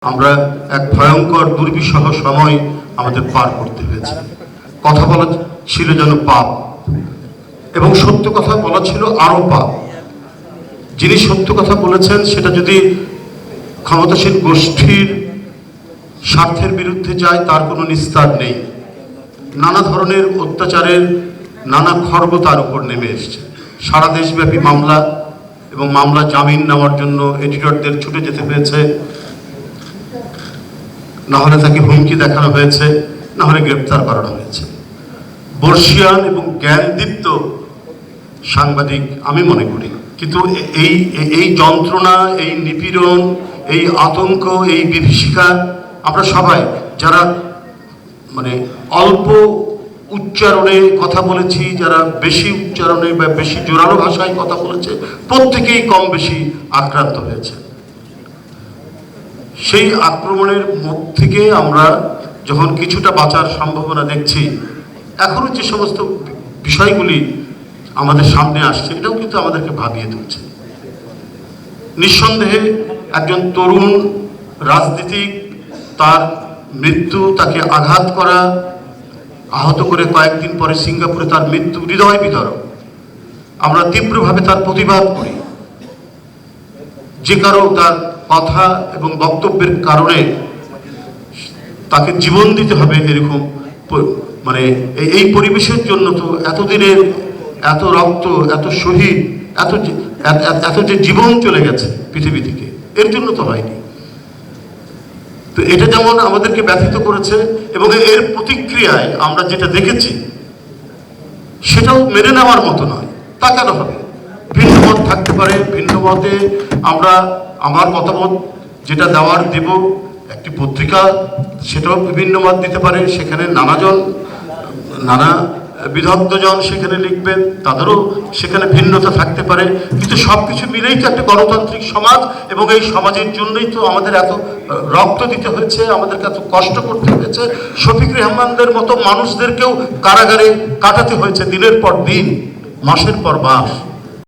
আমরা এক ভয়ঙ্কর দুর্বিষহ সময় আমাদের পার করতে হয়েছে। কথা বলা ছিল যেন পাপ, এবং সত্য কথা বলা ছিল আরো পাপ। যিনি সত্য কথা বলেছেন সেটা যদি ক্ষমতাসীন গোষ্ঠীর স্বার্থের বিরুদ্ধে যায় তার কোনো নিস্তার নেই। নানা ধরনের অত্যাচারের নানা খর্ব তার উপর নেমে এসছে। সারা দেশব্যাপী মামলা এবং মামলা জামিন নেওয়ার জন্য এডিটরদের ছুটে যেতে হয়েছে, না হলে তাকে হুমকি দেখানো হয়েছে, না হলে গ্রেপ্তার করানো হয়েছে। বর্ষিয়ান এবং জ্ঞানদীপ্ত সাংবাদিক আমি মনে করি, কিন্তু এই যন্ত্রণা, এই নিপীড়ন, এই আতঙ্ক, এই বিভীষিকা আমরা সবাই যারা অল্প উচ্চারণে কথা বলেছি, যারা বেশি উচ্চারণে বা বেশি জোরালো ভাষায় কথা বলেছে, প্রত্যেকেই কম বেশি আক্রান্ত হয়েছে। সেই আক্রমণের মধ্যে থেকে আমরা যখন কিছুটা বাঁচার সম্ভাবনা দেখছি, এখনো যে সমস্ত বিষয়গুলি আমাদের সামনে আসছে এটাও কিন্তু আমাদেরকে ভাবিয়ে তুলছে। নিঃসন্দেহে একজন তরুণ রাজনীতিক, তার মৃত্যু, তাকে আঘাত করা, আহত করে কয়েকদিন পরে সিঙ্গাপুরে তার মৃত্যু হৃদয় বিদারক। আমরা তীব্রভাবে তার প্রতিবাদ করি। যে কারো তার কথা এবং বক্তব্যের কারণে তাকে জীবন দিতে হবে, এরকম এই পরিবেশের জন্য তো এতদিনের এত রক্ত, এত শহীদ, এত যে জীবন চলে গেছে পৃথিবী থেকে, এর জন্য তো হয়নি। তো এটা যেমন আমাদেরকে ব্যথিত করেছে, এবং এর প্রতিক্রিয়ায় আমরা যেটা দেখেছি সেটাও মেনে নেওয়ার মতো নয়। তা কেন হবে? ভিন্ন মত থাকতে পারে, ভিন্ন মতে আমার মতামত যেটা দেওয়ার দেব। একটি পত্রিকা সেটাও বিভিন্ন মত দিতে পারে, সেখানে নানা বিদগ্ধজন সেখানে লিখবেন, তাদেরও সেখানে ভিন্নতা থাকতে পারে, কিন্তু সবকিছু মিলেই তো একটা গণতান্ত্রিক সমাজ, এবং এই সমাজের জন্যই তো আমাদের এত রক্ত দিতে হয়েছে, আমাদেরকে এত কষ্ট করতে হয়েছে। শফিক রেহমানদের মতো মানুষদেরকেও কারাগারে কাটাতে হয়েছে দিনের পর দিন, মাসের পর মাস।